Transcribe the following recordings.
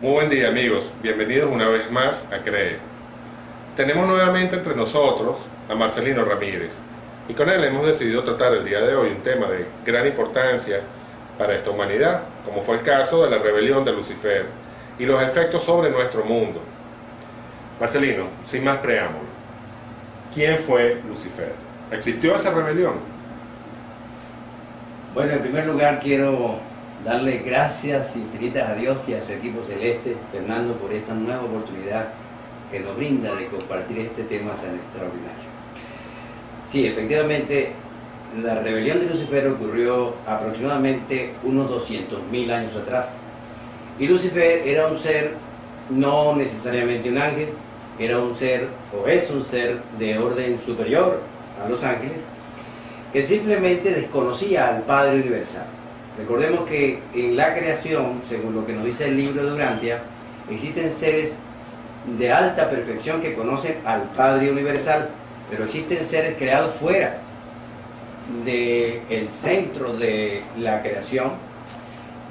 Muy buen día amigos, bienvenidos una vez más a CREE. Tenemos nuevamente entre nosotros a Marcelino Ramírez y con él hemos decidido tratar el día de hoy un tema de gran importancia para esta humanidad, como fue el caso de la rebelión de Lucifer y los efectos sobre nuestro mundo. Marcelino, sin más preámbulo, ¿quién fue Lucifer? ¿Existió esa rebelión? Bueno, en primer lugar quiero darle gracias infinitas a Dios y a su equipo celeste, Fernando, por esta nueva oportunidad que nos brinda de compartir este tema tan extraordinario. Sí, efectivamente, la rebelión de Lucifer ocurrió aproximadamente unos 200.000 años atrás. Y Lucifer era un ser, no necesariamente un ángel, era un ser, o es un ser de orden superior a los ángeles, que simplemente desconocía al Padre Universal. Recordemos que en la creación, según lo que nos dice el libro de Durantia, existen seres de alta perfección que conocen al Padre Universal, pero existen seres creados fuera del centro de la creación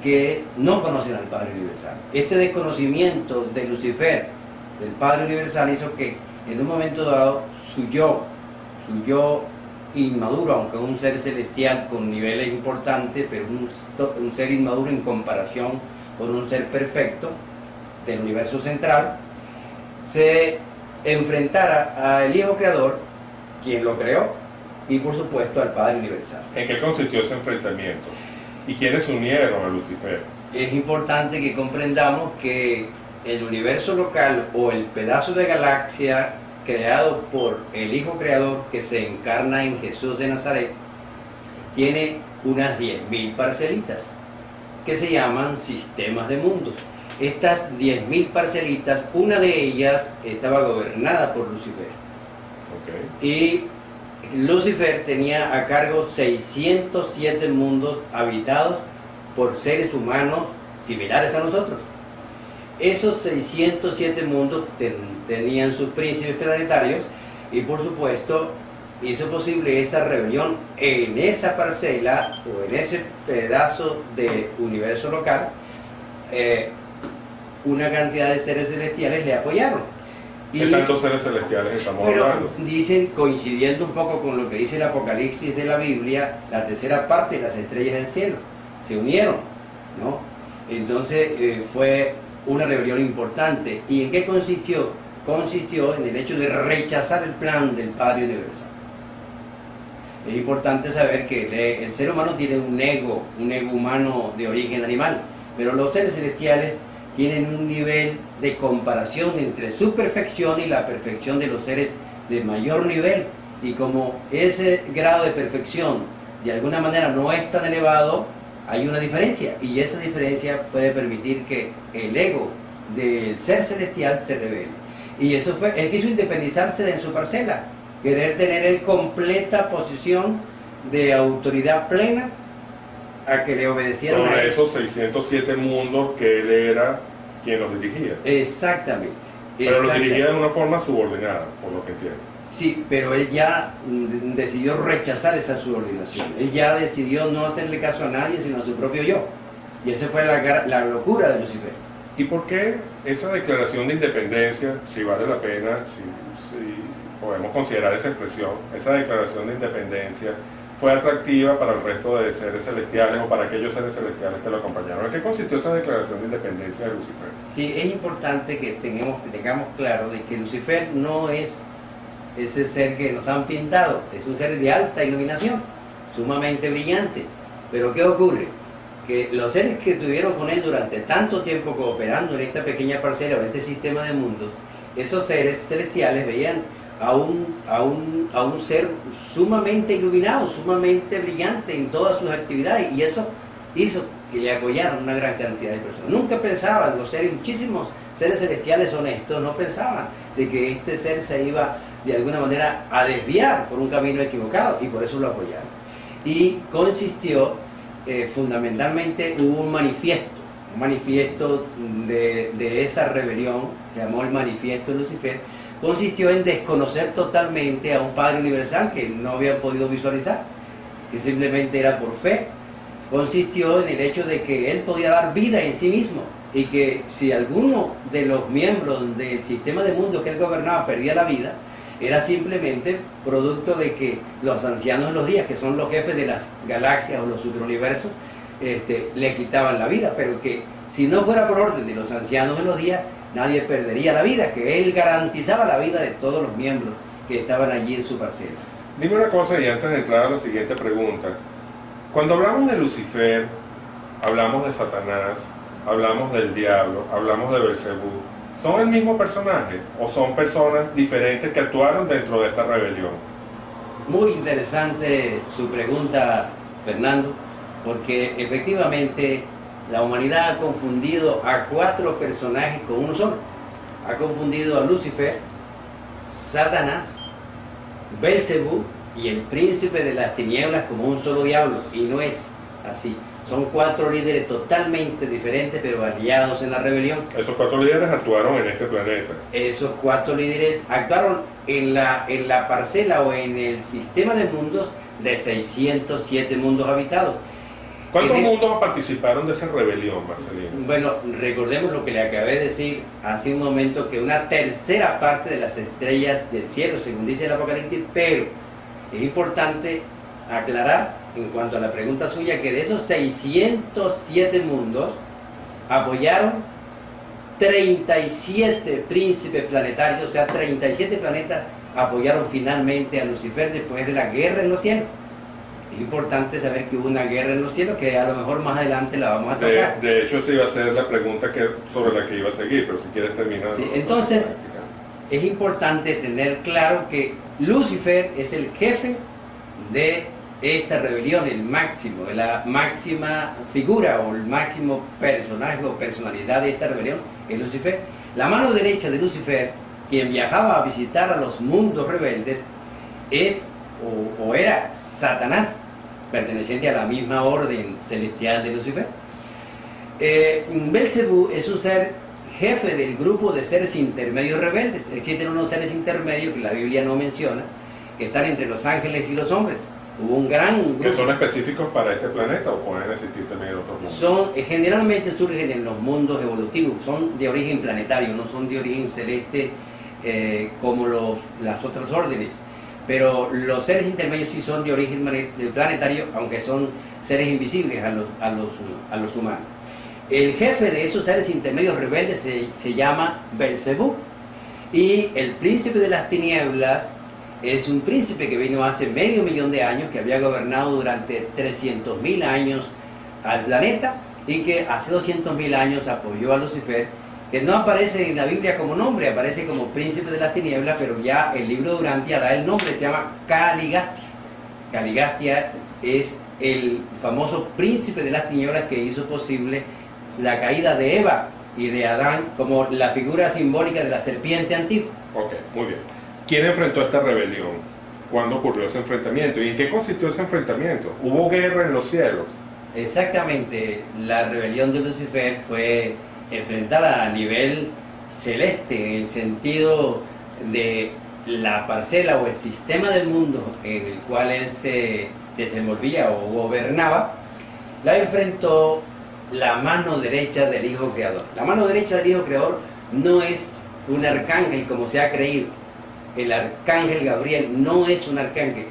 que no conocen al Padre Universal. Este desconocimiento de Lucifer, del Padre Universal, hizo que en un momento dado su yo inmaduro, aunque un ser celestial con niveles importantes, pero un ser inmaduro en comparación con un ser perfecto del universo central, se enfrentara al Hijo Creador, quien lo creó, y por supuesto al Padre Universal. ¿En qué consistió ese enfrentamiento? ¿Y quiénes se unieron a Lucifer? Es importante que comprendamos que el universo local o el pedazo de galaxia creado por el Hijo Creador que se encarna en Jesús de Nazaret tiene unas 10.000 parcelitas que se llaman sistemas de mundos. Estas 10.000 parcelitas, una de ellas estaba gobernada por Lucifer. Y Lucifer tenía a cargo 607 mundos habitados por seres humanos similares a nosotros. Esos 607 mundos tenían sus príncipes planetarios y por supuesto hizo posible esa rebelión en esa parcela o en ese pedazo de universo local. Una cantidad de seres celestiales le apoyaron. ¿Qué tantos seres celestiales estamos hablando? Dicen, coincidiendo un poco con lo que dice el Apocalipsis de la Biblia, la tercera parte de las estrellas del cielo se unieron, ¿no? Entonces fue una rebelión importante. ¿Y en qué consistió? Consistió en el hecho de rechazar el plan del Padre Universal. Es importante saber que el ser humano tiene un ego humano de origen animal, pero los seres celestiales tienen un nivel de comparación entre su perfección y la perfección de los seres de mayor nivel. Y como ese grado de perfección de alguna manera no es tan elevado, hay una diferencia, y esa diferencia puede permitir que el ego del ser celestial se revele. Y eso fue, él quiso independizarse de su parcela, querer tener él completa posición de autoridad plena a que le obedecieran sobre a él. Esos 607 mundos que él era quien los dirigía. Exactamente. Pero los dirigía de una forma subordinada, por lo que entiendo. Sí, pero él ya decidió rechazar esa subordinación. Él ya decidió no hacerle caso a nadie, sino a su propio yo. Y esa fue la locura de Lucifer. ¿Y por qué esa declaración de independencia, si vale la pena, si podemos considerar esa expresión, esa declaración de independencia fue atractiva para el resto de seres celestiales o para aquellos seres celestiales que lo acompañaron? ¿En qué consistió esa declaración de independencia de Lucifer? Sí, es importante que tengamos claro de que Lucifer no es ese ser que nos han pintado, es un ser de alta iluminación, sumamente brillante. Pero ¿qué ocurre? Que los seres que estuvieron con él durante tanto tiempo cooperando en esta pequeña parcela, en este sistema de mundos, esos seres celestiales veían a un ser sumamente iluminado, sumamente brillante en todas sus actividades, y eso hizo que le apoyaran una gran cantidad de personas. Nunca pensaban los seres, muchísimos seres celestiales honestos no pensaban de que este ser se iba de alguna manera a desviar por un camino equivocado, y por eso lo apoyaron. Y consistió, fundamentalmente hubo un manifiesto de esa rebelión, que llamó el manifiesto de Lucifer. Consistió en desconocer totalmente a un Padre Universal que no había podido visualizar, que simplemente era por fe. Consistió en el hecho de que Él podía dar vida en sí mismo, y que si alguno de los miembros del sistema de mundos que él gobernaba perdía la vida, era simplemente producto de que los ancianos de los días, que son los jefes de las galaxias o los superuniversos, le quitaban la vida, pero que si no fuera por orden de los ancianos de los días, nadie perdería la vida, que él garantizaba la vida de todos los miembros que estaban allí en su parcela. Dime una cosa y antes de entrar a la siguiente pregunta. Cuando hablamos de Lucifer, hablamos de Satanás, hablamos del diablo, hablamos de Belcebú. ¿Son el mismo personaje o son personas diferentes que actuaron dentro de esta rebelión? Muy interesante su pregunta, Fernando, porque efectivamente la humanidad ha confundido a 4 personajes con uno solo. Ha confundido a Lucifer, Satanás, Belcebú y el príncipe de las tinieblas como un solo diablo, y no es así. Son 4 líderes totalmente diferentes, pero aliados en la rebelión. Esos 4 líderes actuaron en este planeta. Esos 4 líderes actuaron en la parcela o en el sistema de mundos de 607 mundos habitados. ¿Cuántos mundos participaron de esa rebelión, Marcelino? Bueno, recordemos lo que le acabé de decir hace un momento, que una tercera parte de las estrellas del cielo, según dice el Apocalipsis, pero es importante aclarar en cuanto a la pregunta suya que de esos 607 mundos apoyaron 37 príncipes planetarios, o sea, 37 planetas apoyaron finalmente a Lucifer después de la guerra en los cielos. Es importante saber que hubo una guerra en los cielos que a lo mejor más adelante la vamos a tocar. De hecho, esa iba a ser la pregunta sobre la que iba a seguir, pero si quieres terminar. Sí, entonces, es importante tener claro que Lucifer es el jefe de esta rebelión, el máximo, la máxima figura o el máximo personaje o personalidad de esta rebelión es Lucifer. La mano derecha de Lucifer, quien viajaba a visitar a los mundos rebeldes, es o era Satanás, perteneciente a la misma orden celestial de Lucifer. Belcebú es un ser jefe del grupo de seres intermedios rebeldes. Existen unos seres intermedios que la Biblia no menciona, que están entre los ángeles y los hombres. Hubo un gran grupo. ¿Que son específicos para este planeta o pueden existir también en otros mundos? Generalmente surgen en los mundos evolutivos, son de origen planetario, no son de origen celeste como las otras órdenes. Pero los seres intermedios sí son de origen planetario, aunque son seres invisibles a los humanos. El jefe de esos seres intermedios rebeldes se llama Belcebú, y el príncipe de las tinieblas es un príncipe que vino hace 500.000 de años, que había gobernado durante 300.000 años al planeta y que hace 200.000 años apoyó a Lucifer, que no aparece en la Biblia como nombre, aparece como príncipe de las tinieblas, pero ya el libro de Urantia da el nombre, se llama Caligastia. Caligastia es el famoso príncipe de las tinieblas que hizo posible la caída de Eva y de Adán como la figura simbólica de la serpiente antigua. Ok, muy bien. ¿Quién enfrentó esta rebelión? ¿Cuándo ocurrió ese enfrentamiento? ¿Y en qué consistió ese enfrentamiento? ¿Hubo guerra en los cielos? Exactamente, la rebelión de Lucifer fue enfrentada a nivel celeste, en el sentido de la parcela o el sistema del mundo en el cual él se desenvolvía o gobernaba. La enfrentó la mano derecha del Hijo Creador. La mano derecha del Hijo Creador no es un arcángel como se ha creído. El arcángel Gabriel no es un arcángel.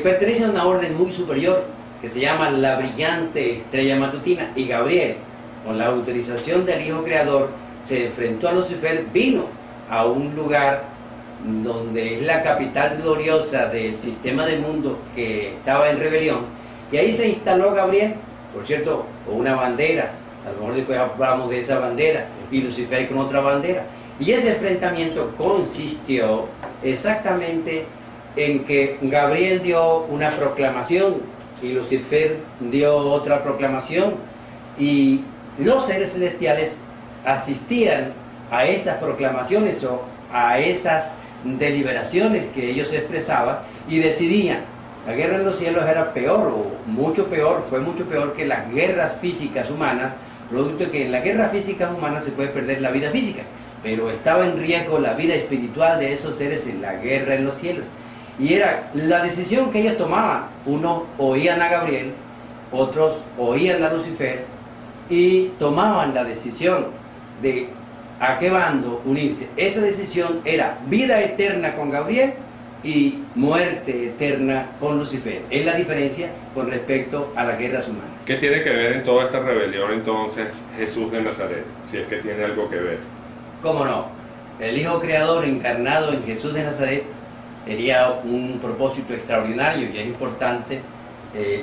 Pertenece a una orden muy superior que se llama la brillante estrella matutina, y Gabriel, con la autorización del Hijo Creador, se enfrentó a Lucifer, vino a un lugar donde es la capital gloriosa del sistema del mundo que estaba en rebelión, y ahí se instaló Gabriel, por cierto, con una bandera. A lo mejor después hablamos de esa bandera, y Lucifer con otra bandera. Y ese enfrentamiento consistió exactamente en que Gabriel dio una proclamación y Lucifer dio otra proclamación, y los seres celestiales asistían a esas proclamaciones o a esas deliberaciones que ellos expresaban y decidían. La guerra en los cielos era peor, o mucho peor, fue mucho peor que las guerras físicas humanas, producto de que en las guerras físicas humanas se puede perder la vida física, pero estaba en riesgo la vida espiritual de esos seres en la guerra en los cielos. Y era la decisión que ellos tomaban. Unos oían a Gabriel, otros oían a Lucifer, y tomaban la decisión de a qué bando unirse. Esa decisión era vida eterna con Gabriel y muerte eterna con Lucifer. Es la diferencia con respecto a las guerras humanas. ¿Qué tiene que ver en toda esta rebelión entonces Jesús de Nazaret? Si es que tiene algo que ver. ¿Cómo no? El Hijo Creador encarnado en Jesús de Nazaret tenía un propósito extraordinario y es importante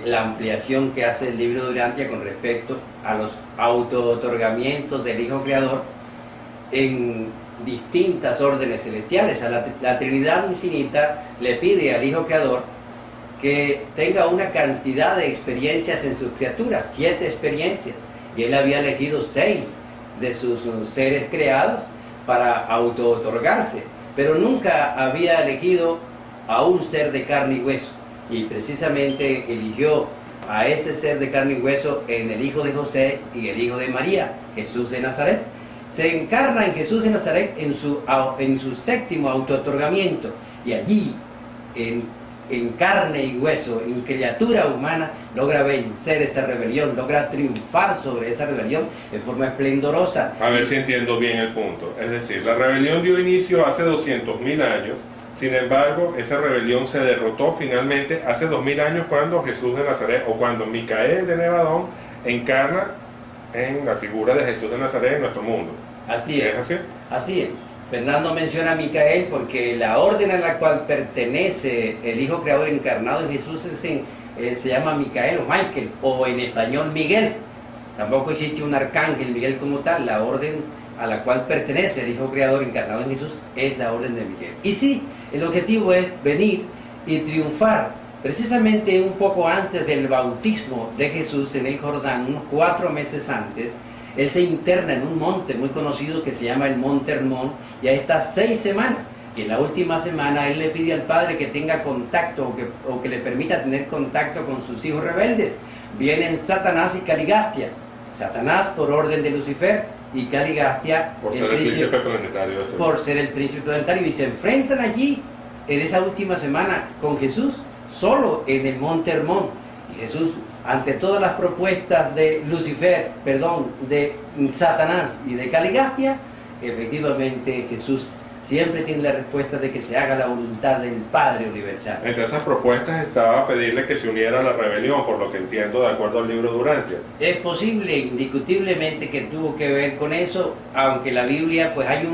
la ampliación que hace el libro de Urantia con respecto a los auto-otorgamientos del Hijo Creador en distintas órdenes celestiales. A la Trinidad Infinita le pide al Hijo Creador que tenga una cantidad de experiencias en sus criaturas, 7 experiencias, y él había elegido 6 de sus seres creados para auto-otorgarse, pero nunca había elegido a un ser de carne y hueso, y precisamente eligió a ese ser de carne y hueso en el hijo de José y el hijo de María, Jesús de Nazaret. Se encarna en Jesús de Nazaret en su 7º auto-otorgamiento, y allí en carne y hueso, en criatura humana, logra vencer esa rebelión, logra triunfar sobre esa rebelión en forma esplendorosa. A ver si entiendo bien el punto. Es decir, la rebelión dio inicio hace 200.000 años, sin embargo, esa rebelión se derrotó finalmente hace 2000 años cuando Jesús de Nazaret, o cuando Micael de Nevadón encarna en la figura de Jesús de Nazaret en nuestro mundo. Así es. ¿Es así? Así es. Fernando menciona a Micael porque la orden a la cual pertenece el Hijo Creador encarnado en Jesús se llama Micael o Michael, o en español Miguel. Tampoco existe un arcángel Miguel como tal. La orden a la cual pertenece el Hijo Creador encarnado en Jesús es la orden de Miguel. Y sí, el objetivo es venir y triunfar. Precisamente un poco antes del bautismo de Jesús en el Jordán, unos 4 meses antes, él se interna en un monte muy conocido que se llama el Monte Hermón, y ahí está 6 semanas. Y en la última semana él le pide al Padre que tenga contacto o que le permita tener contacto con sus hijos rebeldes. Vienen Satanás y Caligastia. Satanás por orden de Lucifer y Caligastia por ser el príncipe planetario. Por ser el príncipe planetario. Y se enfrentan allí en esa última semana con Jesús, solo en el Monte Hermón. Y Jesús, ante todas las propuestas de de Satanás y de Caligastia, efectivamente Jesús siempre tiene la respuesta de que se haga la voluntad del Padre Universal. Entre esas propuestas estaba pedirle que se uniera a la rebelión, por lo que entiendo de acuerdo al libro de Urantia. Es posible, indiscutiblemente, que tuvo que ver con eso, aunque la Biblia, pues hay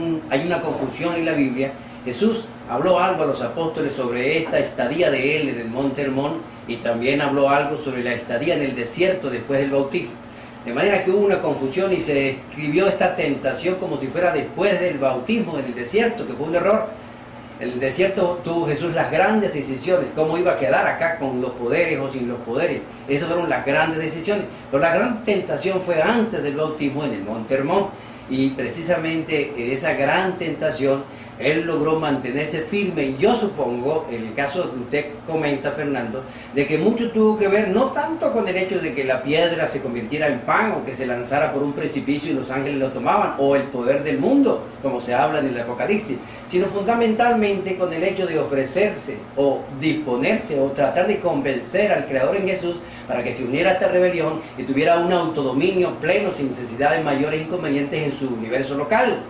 una confusión en la Biblia. Jesús habló algo a los apóstoles sobre esta estadía de él en el Monte Hermón, y también habló algo sobre la estadía en el desierto después del bautismo. De manera que hubo una confusión y se escribió esta tentación como si fuera después del bautismo en el desierto, que fue un error. En el desierto tuvo Jesús las grandes decisiones, cómo iba a quedar acá con los poderes o sin los poderes. Esas fueron las grandes decisiones. Pero la gran tentación fue antes del bautismo en el Monte Hermón. Y precisamente en esa gran tentación él logró mantenerse firme, y yo supongo, en el caso que usted comenta, Fernando, de que mucho tuvo que ver no tanto con el hecho de que la piedra se convirtiera en pan o que se lanzara por un precipicio y los ángeles lo tomaban, o el poder del mundo, como se habla en el Apocalipsis, sino fundamentalmente con el hecho de ofrecerse o disponerse o tratar de convencer al Creador en Jesús para que se uniera a esta rebelión y tuviera un autodominio pleno sin necesidad de mayores inconvenientes en su universo local.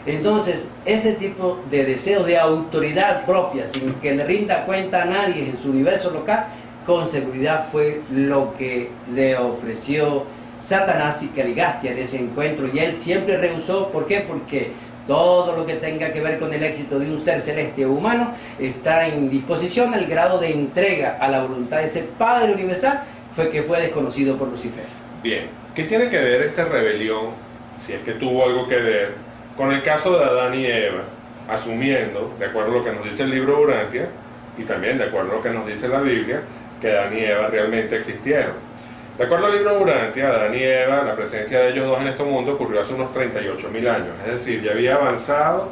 Entonces, ese tipo de deseo de autoridad propia, sin que le rinda cuenta a nadie en su universo local, con seguridad fue lo que le ofreció Satanás y Caligastia en ese encuentro, y él siempre rehusó. ¿Por qué? Porque todo lo que tenga que ver con el éxito de un ser celeste o humano está en disposición al grado de entrega a la voluntad de ese Padre Universal, que fue desconocido por Lucifer. Bien, ¿qué tiene que ver esta rebelión, si es que tuvo algo que ver, con el caso de Adán y Eva, asumiendo, de acuerdo a lo que nos dice el libro de Urantia, y también de acuerdo a lo que nos dice la Biblia, que Adán y Eva realmente existieron? De acuerdo al libro de Urantia, Adán y Eva, la presencia de ellos dos en este mundo ocurrió hace unos 38.000 años, es decir, ya había avanzado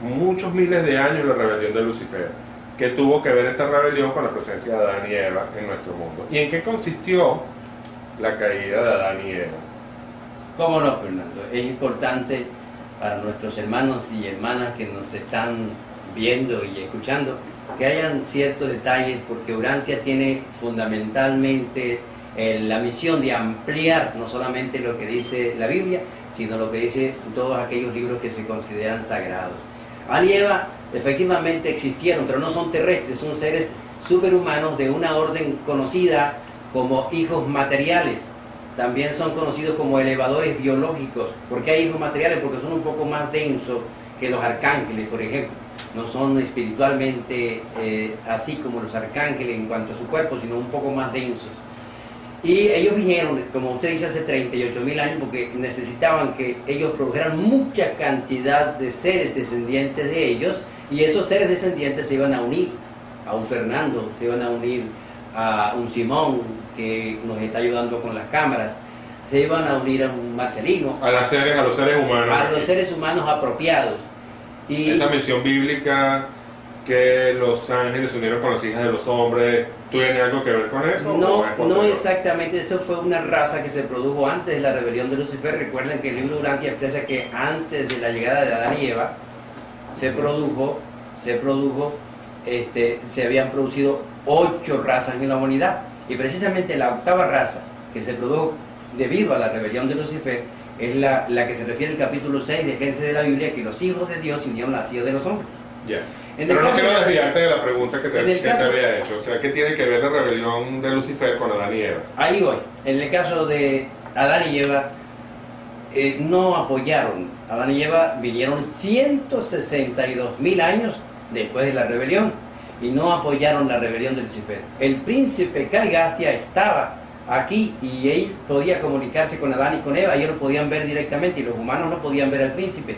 muchos miles de años la rebelión de Lucifer. ¿Qué tuvo que ver esta rebelión con la presencia de Adán y Eva en nuestro mundo? ¿Y en qué consistió la caída de Adán y Eva? ¿Cómo no, Fernando? Es importante para nuestros hermanos y hermanas que nos están viendo y escuchando que hayan ciertos detalles, porque Urantia tiene fundamentalmente la misión de ampliar no solamente lo que dice la Biblia, sino lo que dice todos aquellos libros que se consideran sagrados. Adán y Eva efectivamente existieron, pero no son terrestres, son seres superhumanos de una orden conocida como hijos materiales. También son conocidos como elevadores biológicos. ¿Por qué hay hijos materiales? Porque son un poco más densos que los arcángeles, por ejemplo. No son espiritualmente así como los arcángeles en cuanto a su cuerpo, sino un poco más densos. Y ellos vinieron, como usted dice, hace 38.000 años, porque necesitaban que ellos produjeran mucha cantidad de seres descendientes de ellos, y esos seres descendientes se iban a unir a un Fernando, se iban a unir a un Simón, que nos está ayudando con las cámaras, se iban a unir a un Marcelino, a los seres humanos, a los seres humanos apropiados. Y esa mención bíblica que los ángeles se unieron con las hijas de los hombres, ¿tiene algo que ver con eso? No exactamente, eso fue una raza que se produjo antes de la rebelión de Lucifer. Recuerden que el libro Urantia expresa que antes de la llegada de Adán y Eva se habían producido 8 razas en la humanidad, y precisamente la 8ª raza que se produjo debido a la rebelión de Lucifer es la que se refiere al capítulo 6 de Génesis de la Biblia, que los hijos de Dios se unieron a las hijas de los hombres. Ya. Pero no quiero desviarte de la pregunta que te había hecho. O sea, ¿qué tiene que ver la rebelión de Lucifer con Adán y Eva? Ahí voy. En el caso de Adán y Eva, no apoyaron. Adán y Eva vinieron 162.000 años después de la rebelión y no apoyaron la rebelión de Lucifer. El príncipe Caligastia estaba aquí y él podía comunicarse con Adán y con Eva. Ellos lo podían ver directamente y los humanos no podían ver al príncipe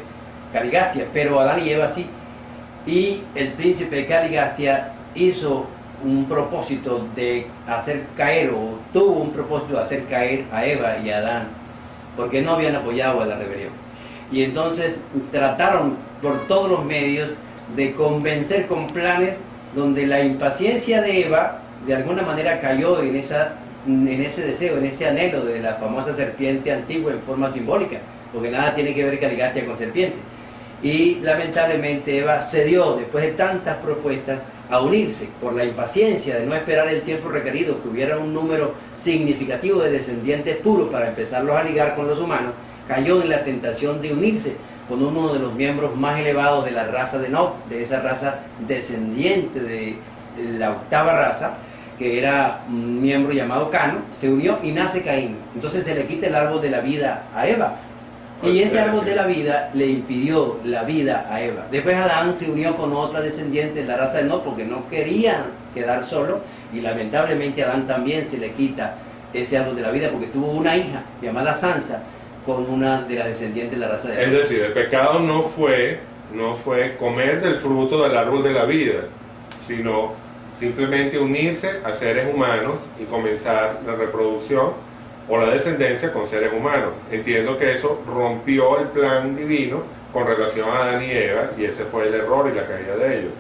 Caligastia, pero Adán y Eva sí. Y el príncipe Caligastia hizo un propósito de hacer caer, o tuvo un propósito de hacer caer a Eva y a Adán, porque no habían apoyado a la rebelión. Y entonces trataron por todos los medios de convencer con planes donde la impaciencia de Eva de alguna manera cayó en ese deseo, en ese anhelo de la famosa serpiente antigua en forma simbólica, porque nada tiene que ver Caligastia con serpiente. Y lamentablemente Eva cedió, después de tantas propuestas, a unirse por la impaciencia de no esperar el tiempo requerido, que hubiera un número significativo de descendientes puros para empezarlos a ligar con los humanos. Cayó en la tentación de unirse con uno de los miembros más elevados de la raza de Enoc, de esa raza descendiente de la 8ª raza, que era un miembro llamado Cano. Se unió y nace Caín. Entonces se le quita el árbol de la vida a Eva. Y ese árbol de la vida le impidió la vida a Eva. Después Adán se unió con otra descendiente de la raza de Enoc porque no quería quedar solo, y lamentablemente a Adán también se le quita ese árbol de la vida porque tuvo una hija llamada Sansa con una de las descendientes de la raza de Enoc. Es decir, el pecado no fue comer del fruto del árbol de la vida, sino simplemente unirse a seres humanos y comenzar la reproducción o la descendencia con seres humanos. Entiendo que eso rompió el plan divino con relación a Adán y Eva, y ese fue el error y la caída de ellos.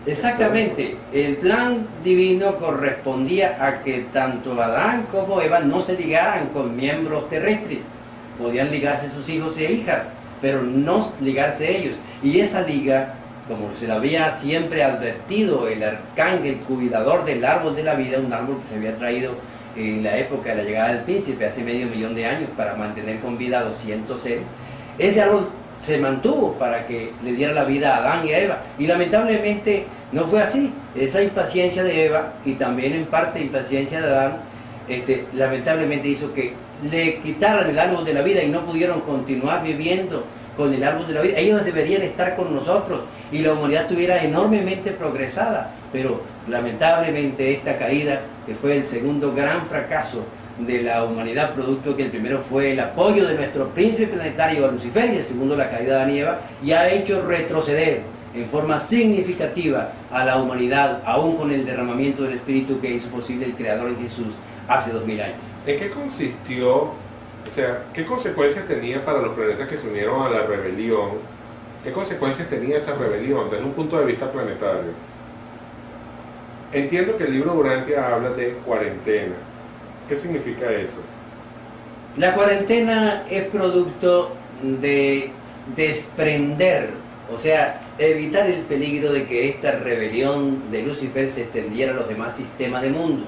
Exactamente, el plan divino correspondía a que tanto Adán como Eva no se ligaran con miembros terrestres. Podían ligarse sus hijos e hijas, pero no ligarse ellos. Y esa liga, como se la había siempre advertido el arcángel cuidador del árbol de la vida, un árbol que se había traído en la época de la llegada del príncipe, hace 500.000 de años, para mantener con vida a 200 seres, ese árbol se mantuvo para que le diera la vida a Adán y a Eva. Y lamentablemente no fue así. Esa impaciencia de Eva, y también en parte impaciencia de Adán, lamentablemente hizo que le quitaran el árbol de la vida y no pudieron continuar viviendo con el árbol de la vida. Ellos deberían estar con nosotros y la humanidad estuviera enormemente progresada, pero lamentablemente esta caída, que fue el segundo gran fracaso de la humanidad, producto que el primero fue el apoyo de nuestro príncipe planetario a Lucifer y el segundo la caída de Adán y Eva, y ha hecho retroceder en forma significativa a la humanidad, aún con el derramamiento del Espíritu que hizo posible el Creador en Jesús hace 2000 años. ¿En qué consistió, o sea, qué consecuencias tenía para los planetas que se unieron a la rebelión? ¿Qué consecuencias tenía esa rebelión desde un punto de vista planetario? Entiendo que el libro Urantia habla de cuarentenas. ¿Qué significa eso? La cuarentena es producto de desprender, o sea, evitar el peligro de que esta rebelión de Lucifer se extendiera a los demás sistemas de mundo.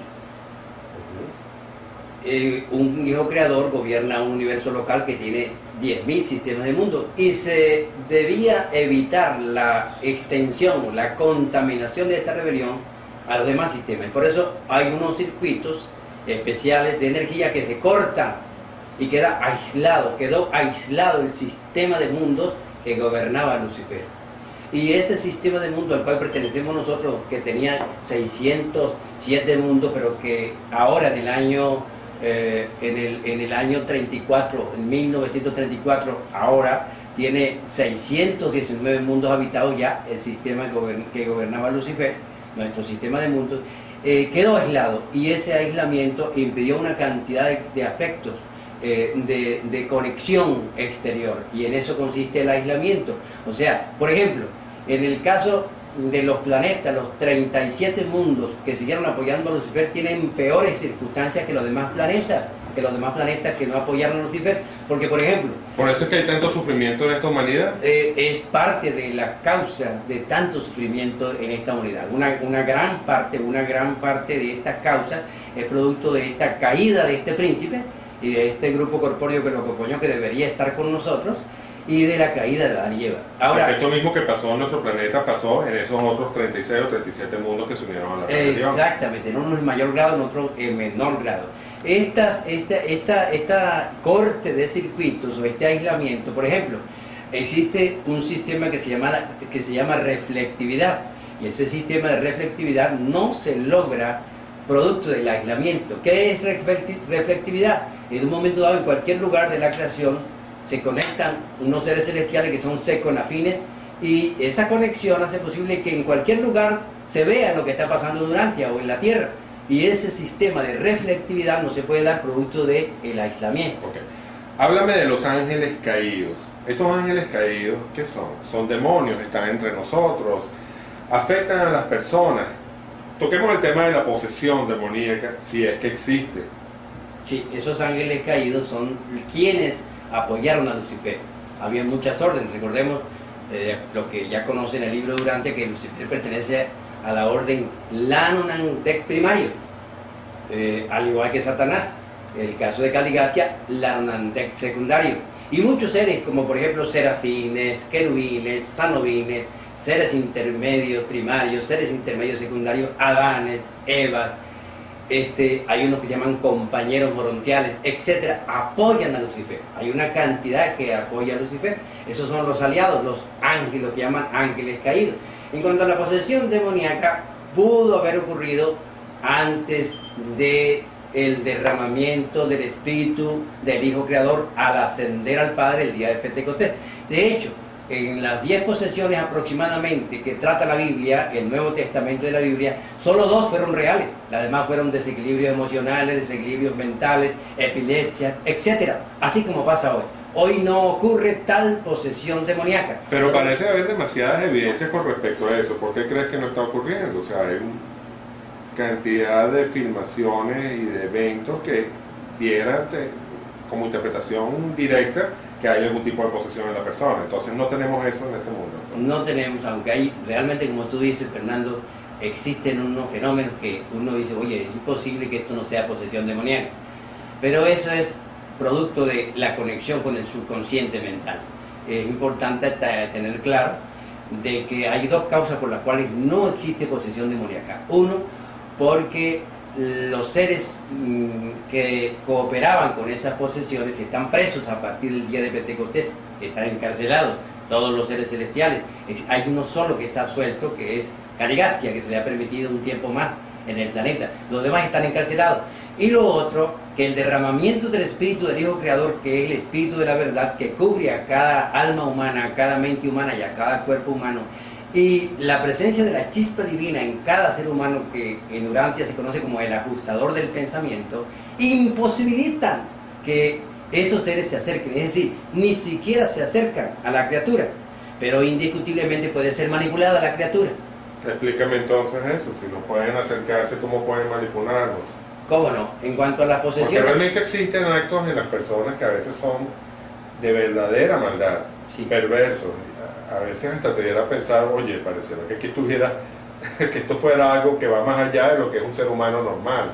un hijo creador gobierna un universo local que tiene 10.000 sistemas de mundo y se debía evitar la extensión, la contaminación de esta rebelión a los demás sistemas. Por eso hay unos circuitos especiales de energía que se cortan y quedó aislado el sistema de mundos que gobernaba Lucifer. Y ese sistema de mundo al cual pertenecemos nosotros, que tenía 607 mundos, pero que ahora en el año 34, en 1934, ahora tiene 619 mundos habitados ya, el sistema que gobernaba Lucifer, nuestro sistema de mundos, quedó aislado, y ese aislamiento impidió una cantidad de aspectos de conexión exterior, y en eso consiste el aislamiento. O sea, por ejemplo, en el caso de los planetas, los 37 mundos que siguieron apoyando a Lucifer tienen peores circunstancias que los demás planetas, que no apoyaron a Lucifer, porque por ejemplo... Por eso es que hay tanto sufrimiento en esta humanidad. Es parte de la causa de tanto sufrimiento en esta humanidad. Una gran parte de esta causa es producto de esta caída de este príncipe y de este grupo corpóreo que lo acompañó, que debería estar con nosotros, y de la caída de Adán y Eva. Ahora, o sea, esto mismo que pasó en nuestro planeta pasó en esos otros 36 o 37 mundos que se unieron a la rebelión. Exactamente, en unos en mayor grado, en otros en menor grado. Esta corte de circuitos o este aislamiento, por ejemplo, existe un sistema que se llama reflectividad, y ese sistema de reflectividad no se logra producto del aislamiento. ¿Qué es reflectividad? En un momento dado, en cualquier lugar de la creación, se conectan unos seres celestiales que son seconafines, y esa conexión hace posible que en cualquier lugar se vea lo que está pasando en Urantia o en la Tierra, y ese sistema de reflectividad no se puede dar producto del aislamiento. Okay. Háblame de los ángeles caídos. ¿Esos ángeles caídos qué son? ¿Son demonios? ¿Están entre nosotros? ¿Afectan a las personas? Toquemos el tema de la posesión demoníaca, si es que existe. Sí, esos ángeles caídos son quienes apoyaron a Lucifer. Había muchas órdenes, recordemos lo que ya conocen en el libro Durante, que Lucifer pertenece a la orden Lanonandek primario, al igual que Satanás. El caso de Caligatia, Lanonandek secundario. Y muchos seres, como por ejemplo serafines, querubines, sanobines, seres intermedios primarios, seres intermedios secundarios, Adanes, Evas, hay unos que se llaman compañeros morontiales, etcétera, apoyan a Lucifer. Hay una cantidad que apoya a Lucifer. Esos son los aliados, los ángeles, lo que llaman ángeles caídos. En cuanto a la posesión demoníaca, pudo haber ocurrido antes de el derramamiento del espíritu del Hijo Creador al ascender al Padre el día de Pentecostés. De hecho, en las 10 posesiones aproximadamente que trata la Biblia, el Nuevo Testamento de la Biblia, solo 2 fueron reales. Las demás fueron desequilibrios emocionales, desequilibrios mentales, epilepsias, etc. Así como pasa hoy. Hoy no ocurre tal posesión demoníaca. Pero parece haber demasiadas evidencias con respecto a eso. ¿Por qué crees que no está ocurriendo? O sea, hay una cantidad de filmaciones y de eventos que dieran como interpretación directa que hay algún tipo de posesión en la persona. Entonces no tenemos eso en este mundo. No tenemos, aunque hay realmente, como tú dices, Fernando, existen unos fenómenos que uno dice, oye, es imposible que esto no sea posesión demoníaca. Pero eso es producto de la conexión con el subconsciente mental. Es importante tener claro de que hay 2 causas por las cuales no existe posesión demoníaca. Uno, porque los seres que cooperaban con esas posesiones están presos a partir del día de Pentecostés, están encarcelados, todos los seres celestiales. Hay uno solo que está suelto, que es Caligastia, que se le ha permitido un tiempo más en el planeta. Los demás están encarcelados. Y lo otro, que el derramamiento del Espíritu del Hijo Creador, que es el Espíritu de la verdad, que cubre a cada alma humana, a cada mente humana y a cada cuerpo humano, y la presencia de la chispa divina en cada ser humano, que en Urantia se conoce como el ajustador del pensamiento, imposibilitan que esos seres se acerquen. Es decir, ni siquiera se acercan a la criatura, pero indiscutiblemente puede ser manipulada la criatura. Explícame entonces eso, si no pueden acercarse, ¿cómo pueden manipularnos? ¿Cómo no? En cuanto a la posesión... Porque realmente existen actos en las personas que a veces son de verdadera maldad, sí, perversos. A veces hasta te diera a pensar, oye, pareciera que aquí estuviera, que esto fuera algo que va más allá de lo que es un ser humano normal.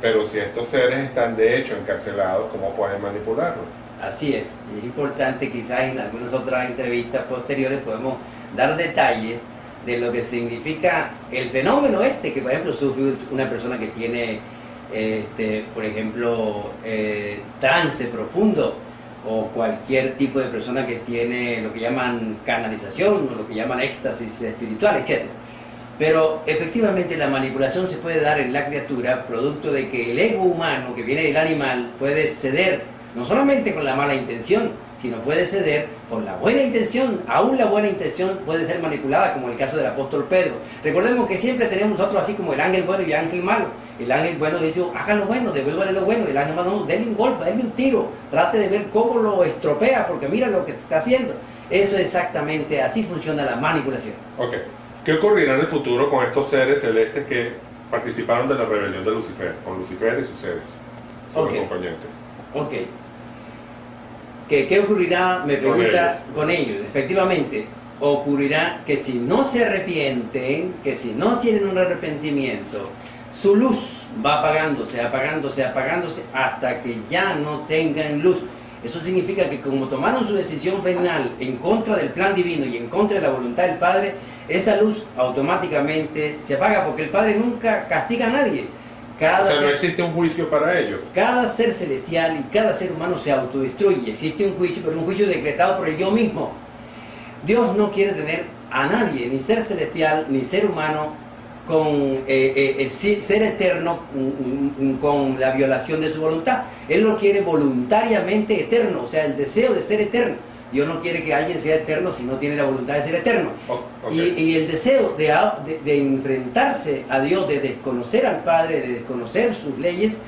pero si estos seres están de hecho encarcelados, ¿cómo pueden manipularlos? Así es, y es importante, quizás en algunas otras entrevistas posteriores podemos dar detalles de lo que significa el fenómeno que por ejemplo sufre una persona que tiene, por ejemplo, trance profundo, o cualquier tipo de persona que tiene lo que llaman canalización o lo que llaman éxtasis espiritual, etc. Pero efectivamente la manipulación se puede dar en la criatura producto de que el ego humano que viene del animal puede ceder, no solamente con la mala intención, sino puede ceder con la buena intención. Aún la buena intención puede ser manipulada, como en el caso del apóstol Pedro. Recordemos que siempre tenemos nosotros así como el ángel bueno y el ángel malo. El ángel bueno dice, haga lo bueno, devuélvale lo bueno. El ángel malo, no, denle un golpe, denle un tiro, trate de ver cómo lo estropea, porque mira lo que está haciendo. Eso exactamente, así funciona la manipulación. Ok. ¿Qué ocurrirá en el futuro con estos seres celestes que participaron de la rebelión de Lucifer, con Lucifer y sus seres, sus acompañantes? Ok. ¿Qué ocurrirá? Me pregunta con ellos. Efectivamente, ocurrirá que si no se arrepienten, que si no tienen un arrepentimiento, su luz va apagándose, apagándose, apagándose, hasta que ya no tengan luz. Eso significa que como tomaron su decisión final en contra del plan divino y en contra de la voluntad del Padre, esa luz automáticamente se apaga, porque el Padre nunca castiga a nadie. O sea, no existe un juicio para ellos. Cada ser celestial y cada ser humano se autodestruye. Existe un juicio, pero un juicio decretado por el yo mismo. Dios no quiere tener a nadie, ni ser celestial, ni ser humano, con el ser eterno, con la violación de su voluntad. Él lo quiere voluntariamente eterno, o sea, el deseo de ser eterno. Dios no quiere que alguien sea eterno si no tiene la voluntad de ser eterno. Okay. Y el deseo de enfrentarse a Dios, de desconocer al Padre, de desconocer sus leyes,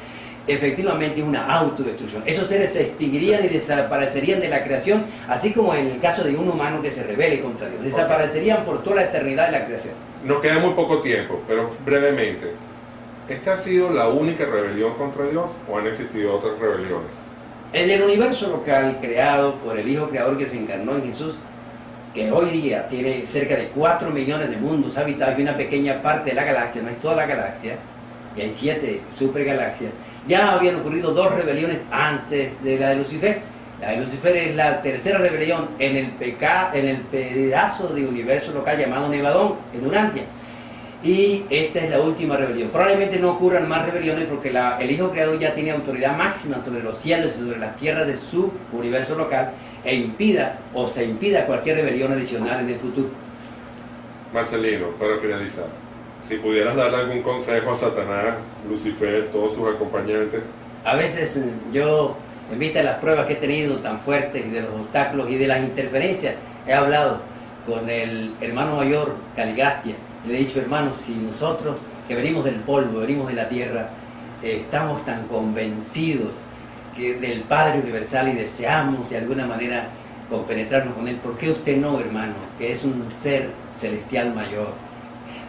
efectivamente es una autodestrucción. Esos seres se extinguirían y desaparecerían de la creación, así como en el caso de un humano que se rebele contra Dios. Desaparecerían por toda la eternidad de la creación. Nos queda muy poco tiempo, pero brevemente, ¿esta ha sido la única rebelión contra Dios o han existido otras rebeliones? En el universo local creado por el Hijo Creador que se encarnó en Jesús, que hoy día tiene cerca de 4 millones de mundos habitados y una pequeña parte de la galaxia, no es toda la galaxia, y hay 7 supergalaxias, ya habían ocurrido 2 rebeliones antes de la de Lucifer. La de Lucifer es la tercera rebelión en el pedazo de universo local llamado Nevadón, en Urantia. Y esta es la última rebelión. Probablemente no ocurran más rebeliones porque el Hijo Creador ya tiene autoridad máxima sobre los cielos y sobre las tierras de su universo local e impida cualquier rebelión adicional en el futuro. Marcelino, para finalizar, si pudieras darle algún consejo a Satanás, Lucifer, todos sus acompañantes. A veces yo, en vista de las pruebas que he tenido tan fuertes y de los obstáculos y de las interferencias, he hablado con el hermano mayor, Caligastia. Le he dicho, hermanos, si nosotros que venimos del polvo, venimos de la tierra, estamos tan convencidos del Padre Universal y deseamos de alguna manera compenetrarnos con Él, ¿por qué usted no, hermano, que es un ser celestial mayor?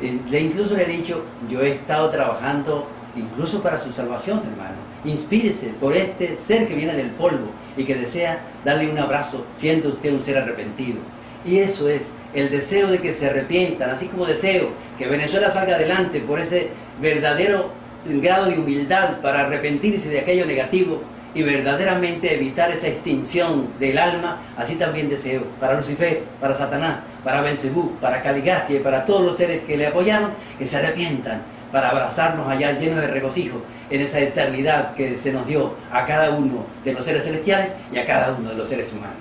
Incluso le he dicho, yo he estado trabajando incluso para su salvación, hermano. Inspírese por este ser que viene del polvo y que desea darle un abrazo, siendo usted un ser arrepentido. Y eso es el deseo de que se arrepientan, así como deseo que Venezuela salga adelante por ese verdadero grado de humildad para arrepentirse de aquello negativo y verdaderamente evitar esa extinción del alma. Así también deseo para Lucifer, para Satanás, para Belcebú, para Caligastia y para todos los seres que le apoyaron, que se arrepientan para abrazarnos allá llenos de regocijo en esa eternidad que se nos dio a cada uno de los seres celestiales y a cada uno de los seres humanos.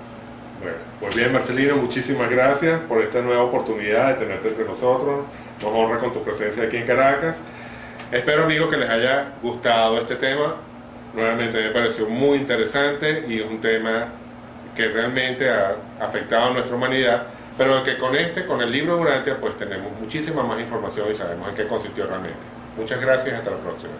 Bueno, pues bien, Marcelino, muchísimas gracias por esta nueva oportunidad de tenerte entre nosotros. Nos honra con tu presencia aquí en Caracas. Espero, amigos, que les haya gustado este tema. Nuevamente me pareció muy interesante y es un tema que realmente ha afectado a nuestra humanidad, pero que con el libro de Urantia, pues tenemos muchísima más información y sabemos en qué consistió realmente. Muchas gracias, hasta la próxima.